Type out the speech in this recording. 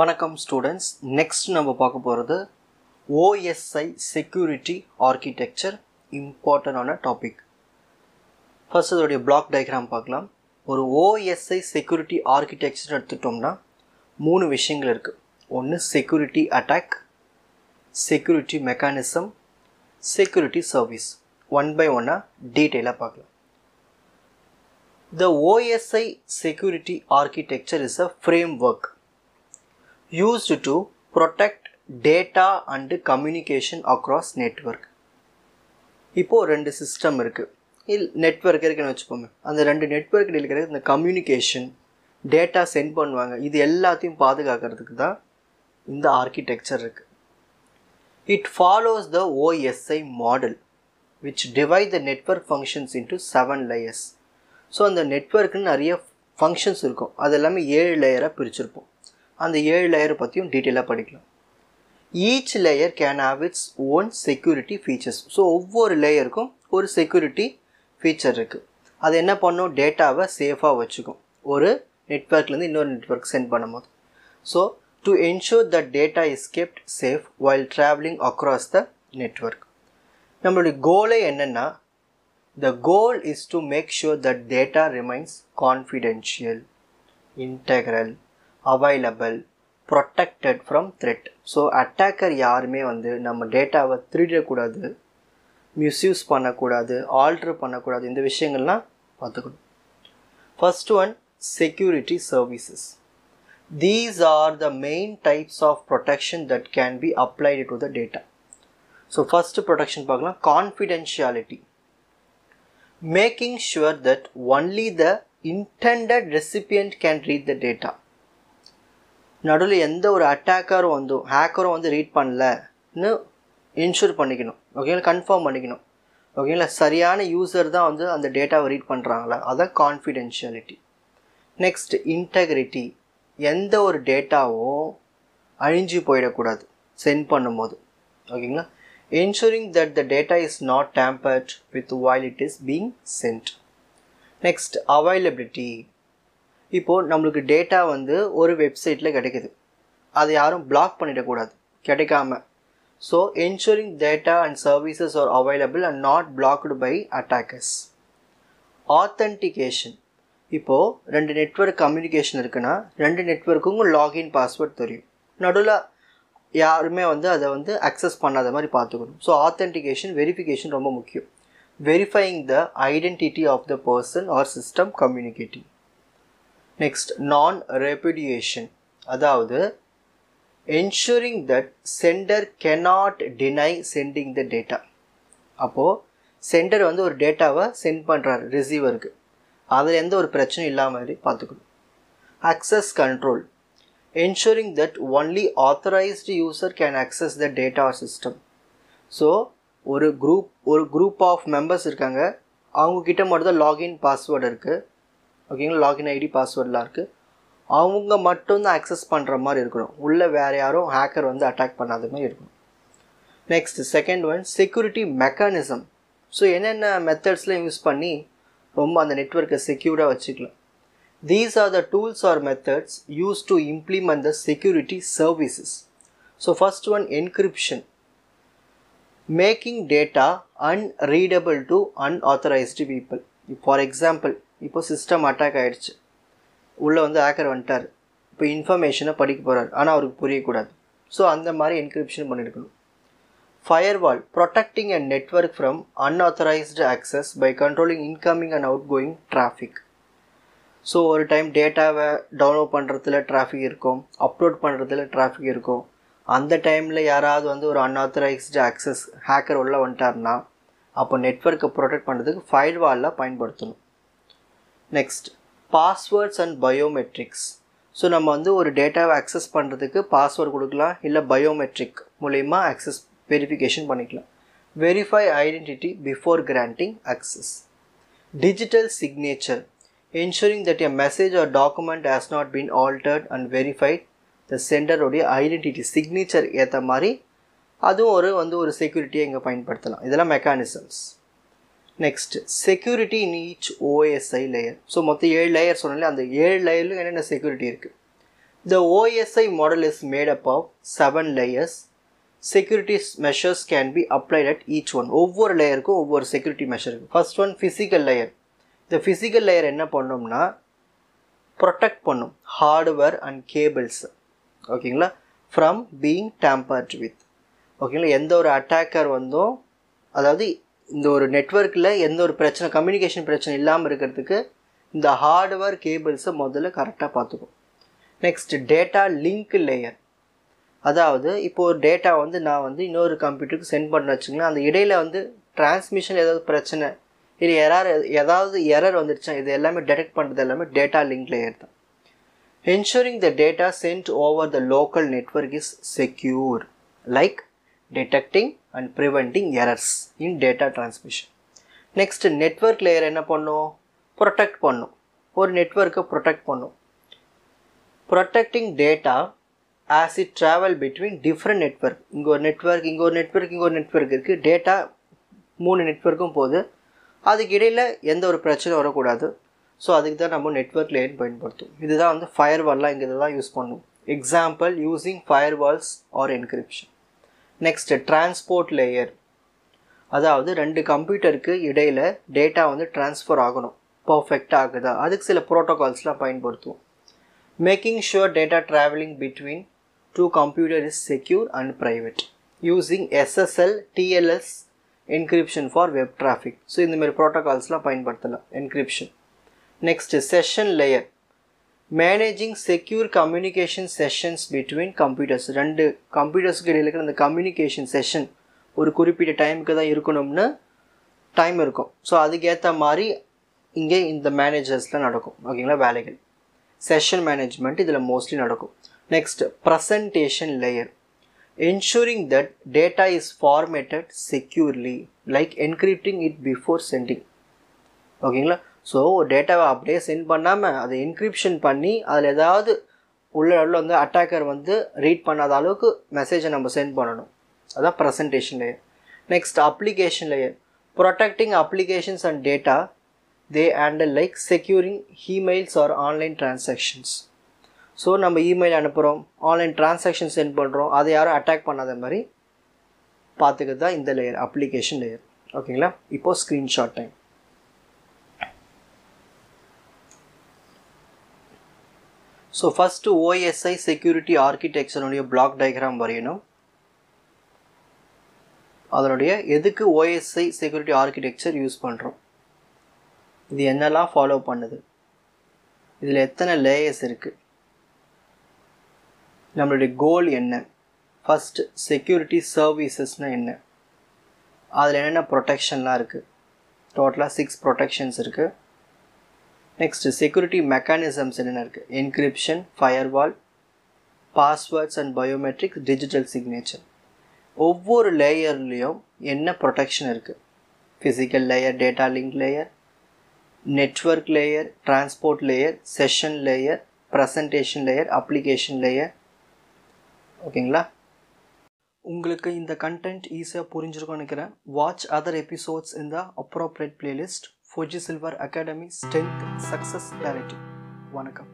வணக்கம் students. Next நம்ம பார்க்க போகிறது OSI செக்யூரிட்டி ஆர்கிடெக்சர், இம்பார்ட்டண்டான டாபிக். ஃபர்ஸ்ட் அதோடைய பிளாக் டயக்ராம் பார்க்கலாம். ஒரு OSI செக்யூரிட்டி ஆர்கிடெக்சர் எடுத்துட்டோம்னா 3 விஷயங்கள் இருக்குது. ஒன்று security attack, security mechanism, security service. One by ஒன்னாக டீட்டெயிலாக பார்க்கலாம். The OSI security architecture is a framework used to protect data and communication across network. இப்போ ரெண்டு சிஸ்டம் இருக்குது, நெட்வொர்க் இருக்குன்னு வச்சுப்போமே. அந்த ரெண்டு நெட்வொர்க்கில் இருக்கிற இந்த கம்யூனிகேஷன், டேட்டா சென்ட் பண்ணுவாங்க, இது எல்லாத்தையும் பாதுகாக்கிறதுக்கு தான் இந்த ஆர்கிடெக்சர் இருக்குது. It follows the OSI model which divide the network functions into 7 layers. So அந்த நெட்வொர்க்குன்னு நிறைய ஃபங்க்ஷன்ஸ் இருக்கும், அது எல்லாமே 7 லேயராக பிரிச்சிருப்போம். அந்த 7 லேயரை பற்றியும் டீட்டெயிலாக படிக்கலாம். Each layer can have its own security features. So ஒவ்வொரு லேயருக்கும் ஒரு செக்யூரிட்டி ஃபீச்சர் இருக்குது. அது என்ன பண்ணும், டேட்டாவை சேஃபாக வச்சுக்கும் ஒரு நெட்வொர்க்லேருந்து இன்னொரு நெட்வொர்க் சென்ட் பண்ணும்போது. So to ensure that data is kept safe while travelling across the network. நம்மளுடைய கோலே என்னென்னா, the goal is to make sure that data remains confidential, integral, available, protected from threat. So attacker யாருமே நம்ம டேட்டாவை திருடக்கூடாது, misuse பண்ணக்கூடாது, alter பண்ணக்கூடாது. இந்த விஷயங்கள்லாம் பார்த்துக்கணும். First one, security services. These are the main types of protection that can be applied to the data. So first protection பார்க்கலாம், confidentiality. Making sure that only the intended recipient can read the data. நடுவில் எந்த ஒரு அட்டாக்கரும் ஹேக்கரும் read பண்ணலன்னு insure பண்ணிக்கணும். ஓகேங்களா, confirm பண்ணிக்கணும். ஓகேங்களா, சரியான யூசர் தான் அந்த டேட்டாவை ரீட் பண்ணுறாங்களா, அதான் கான்ஃபிடென்ஷியாலிட்டி. Next, integrity. எந்த ஒரு டேட்டாவும் அழிஞ்சு போயிடக்கூடாது சென்ட் பண்ணும்போது. ஓகேங்களா, ensuring that the data is not tampered with while it is being sent. Next, availability. இப்போது நம்மளுக்கு டேட்டா ஒரு வெப்சைட்டில் கிடைக்குது, அதை யாரும் பிளாக் பண்ணிடக்கூடாது கிடைக்காம. So ensuring data and services are available and not blocked by attackers. Authentication. இப்போது ரெண்டு நெட்வொர்க் கம்யூனிகேஷன் இருக்குன்னா ரெண்டு நெட்வொர்க்குக்கும் லாகின் பாஸ்வேர்ட் தெரியும், நடுவில் யாருமே அதை அக்சஸ் பண்ணாத மாதிரி பார்த்துக்கணும். ஸோ ஆத்தென்டிகேஷன், வெரிஃபிகேஷன் ரொம்ப முக்கியம். Verifying the identity of the person or system communicating. Next, non repudiation. அதாவது ensuring that sender cannot deny sending the data. அப்போது சென்டர் ஒரு டேட்டாவை சென்ட் பண்ணுறாரு ரிசீவருக்கு, அதில் எந்த ஒரு பிரச்சனையும் இல்லாமல் மாதிரி பார்த்துக்கணும். Access control. Ensuring that only authorized user can access the data or system. So ஒரு குரூப் ஆஃப் மெம்பர்ஸ் இருக்காங்க, அவங்கக்கிட்ட மட்டும் தான் லாகின் பாஸ்வேர்டு இருக்குது. ஓகேங்களா, லாகின் ஐடி பாஸ்வேர்டெலாம் இருக்குது, அவங்க மட்டும்தான் அக்சஸ் பண்ணுற மாதிரி இருக்கணும். உள்ளே வேறு யாரும் ஹேக்கர் அட்டாக் பண்ணாத மாதிரி இருக்கணும். Next, second one, security mechanism. So என்னென்ன மெத்தட்ஸ்லாம் யூஸ் பண்ணி ரொம்ப அந்த நெட்வொர்க்கை செக்யூராக வச்சுக்கலாம். These are the tools or methods used to implement the security services. So first one, encryption. Making data unreadable to unauthorized people. For example, இப்போ system attack ஆகிடுச்சு, உள்ளே hacker வந்துட்டார், இப்போ இன்ஃபர்மேஷனை படிக்க போகிறார், ஆனால் அவருக்கு புரியக்கூடாது. ஸோ அந்த மாதிரி என்கிரிப்ஷன் பண்ணியிருக்கணும். Firewall. Protecting a network from unauthorized access by controlling incoming and outgoing traffic. So ஒரு டைம் டேட்டாவை டவுன்லோட் பண்ணுறதுல டிராஃபிக் இருக்கும், அப்லோட் பண்ணுறதுல டிராஃபிக் இருக்கும். அந்த டைமில் யாராவது ஒரு அன்ஆத்தரைஸ்டு ஆக்சஸ் ஹேக்கர் உள்ளே வந்துட்டார்னா அப்போ நெட்வொர்க்கை ப்ரொடெக்ட் பண்ணுறதுக்கு ஃபயர்வாலில் பயன்படுத்தணும். Next, passwords and biometrics. So நம்ம ஒரு டேட்டாவை அக்சஸ் பண்ணுறதுக்கு பாஸ்வேர்டு கொடுக்கலாம், இல்லை பயோமெட்ரிக் மூலயமா அக்சஸ் வெரிஃபிகேஷன் பண்ணிக்கலாம். Verify identity before granting access. Digital signature. Ensuring that a message or document has not been altered and verified. The sender உடைய identity signature ஏற்ற மாதிரி அதுவும் ஒரு செக்யூரிட்டியை இங்கே பயன்படுத்தலாம். இதெல்லாம் mechanisms. Next, security in each OSI layer. So மொத்தம் 7 layer சொன்னாலே அந்த 7 லேயர்லையும் என்னென்ன செக்யூரிட்டி இருக்குது. The OSI model is made up of 7 layers. Security measures can be applied at each one. ஒவ்வொரு லேயருக்கும் ஒவ்வொரு security measure இருக்கு. First one physical layer. The physical layer என்ன பண்ணும்னா protect பண்ணும் hardware and cables. ஓகேங்களா, from being tampered with. ஓகேங்களா, எந்த ஒரு அட்டாக்கர் வந்தோ, அதாவது இந்த ஒரு நெட்வொர்க்கில் எந்த ஒரு பிரச்சனை கம்யூனிகேஷன் பிரச்சனை இல்லாமல் இருக்கிறதுக்கு இந்த ஹார்ட்வேர் கேபிள்ஸை முதல்ல கரெக்டாக பார்த்துக்கும். Next data link layer. அதாவது இப்போ ஒரு டேட்டா வந்து நான் வந்து இன்னொரு கம்ப்யூட்டருக்கு சென்ட் பண்ண வச்சுங்களேன், அந்த இடையில் டிரான்ஸ்மிஷன் ஏதாவது பிரச்சனை இல்லை ஏதாவது எரர் வந்துடுச்சா, இது எல்லாமே டிடெக்ட் பண்ணுறது எல்லாமே டேட்டா லிங்க் லேயர் தான். Ensuring the data sent over the local network is secure, like detecting and preventing errors in data transmission. Next, network layer என்ன பண்ணும், protect பண்ணும், ஒரு நெட்வொர்க்கை protect பண்ணும். Protecting data as it travel between different network. இங்கே ஒரு network, இங்கே ஒரு நெட்வொர்க், இங்கே ஒரு நெட்வொர்க் இருக்குது. டேட்டா 3 நெட்வொர்க்கும் போகுது, அதுக்கு இடையில் எந்த ஒரு பிரச்சனை வரக்கூடாது. ஸோ அதுக்கு தான் நம்ம நெட்வொர்க் லேயர் பயன்படுத்தும். இதுதான் வந்து ஃபயர்வால்லாம் இங்கே தான் யூஸ் பண்ணும். Example using firewalls or encryption. Next transport layer. அதாவது 2 கம்ப்யூட்டருக்கு இடையில் டேட்டா வந்து ட்ரான்ஸ்ஃபர் ஆகணும், பர்ஃபெக்டாக ஆகுதா, அதுக்கு சில ப்ரோட்டோகால்ஸ்லாம் பயன்படுத்துவோம். Making sure data travelling between 2 computer is secure and private using SSL TLS encryption for web traffic. So இந்தமாதிரி ப்ரோட்டோகால்ஸ்லாம் பயன்படுத்தலாம் encryption. Next, session layer. Managing secure communication sessions between computers. 2 கம்ப்யூட்டர்ஸ்க்கு இடையில் இருக்கிற அந்த கம்யூனிகேஷன் செஷன் ஒரு குறிப்பிட்ட டைமுக்கு தான் இருக்கணும்னு டைம் இருக்கும். ஸோ அதுக்கேற்ற மாதிரி இங்கே இந்த மேனேஜர்ஸில் நடக்கும். ஓகேங்களா, வேலைகள் செஷன் மேனேஜ்மெண்ட் இதில் மோஸ்ட்லி நடக்கும். Next presentation layer. Ensuring that data is formatted securely, like encrypting it before sending. ஓகேங்களா, ஸோ டேட்டாவை அப்படியே சென்ட் பண்ணாமல் அதை என்கிரிப்ஷன் பண்ணி அதில் ஏதாவது உள்ள வந்து அட்டாக்கர் வந்து ரீட் பண்ணாத அளவுக்கு மெசேஜை நம்ம சென்ட் பண்ணணும். அதான் presentation layer. Next application layer. Protecting applications and data they handle like securing emails or online transactions. So நம்ம இமெயில் அனுப்புகிறோம், ஆன்லைன் டிரான்சாக்ஷன் சென்ட் பண்ணுறோம், அதை யாரும் அட்டாக் பண்ணாத மாதிரி பார்த்துக்கிறது தான் இந்த லேயர், அப்ளிகேஷன் லேயர். ஓகேங்களா, இப்போது screenshot time. So first OSI security ஆர்கிடெக்சருடைய பிளாக் டயக்ராம் வரையணும். அதனுடைய எதுக்கு OSI செக்யூரிட்டி ஆர்கிடெக்சர் யூஸ் பண்ணுறோம், இது என்னெல்லாம் ஃபாலோ பண்ணுது, இதில் எத்தனை லேயர்ஸ் இருக்குது, நம்மளுடைய கோல் என்ன, ஃபஸ்ட்டு செக்யூரிட்டி சர்வீசஸ்னால் என்ன, அதில் என்னென்ன ப்ரொடெக்ஷன்லாம் இருக்குது, டோட்டலாக 6 ப்ரொடெக்ஷன்ஸ் இருக்குது. நெக்ஸ்ட் செக்யூரிட்டி மெக்கானிசம்ஸ் என்னென்ன இருக்குது, encryption, firewall, passwords and biometrics, digital signature. ஒவ்வொரு லேயர்லேயும் என்ன ப்ரொடெக்ஷன் இருக்குது, physical layer, data link layer, network layer, transport layer, session layer, presentation layer, application layer. ஓகேங்களா, உங்களுக்கு இந்த கண்டென்ட் ஈஸியாக புரிஞ்சிருக்கும்னு நினைக்கிறேன். வாட்ச் அதர் எபிசோட்ஸ் இன் த appropriate playlist. Fuji Silver Academy Strength Success Directive. வணக்கம்.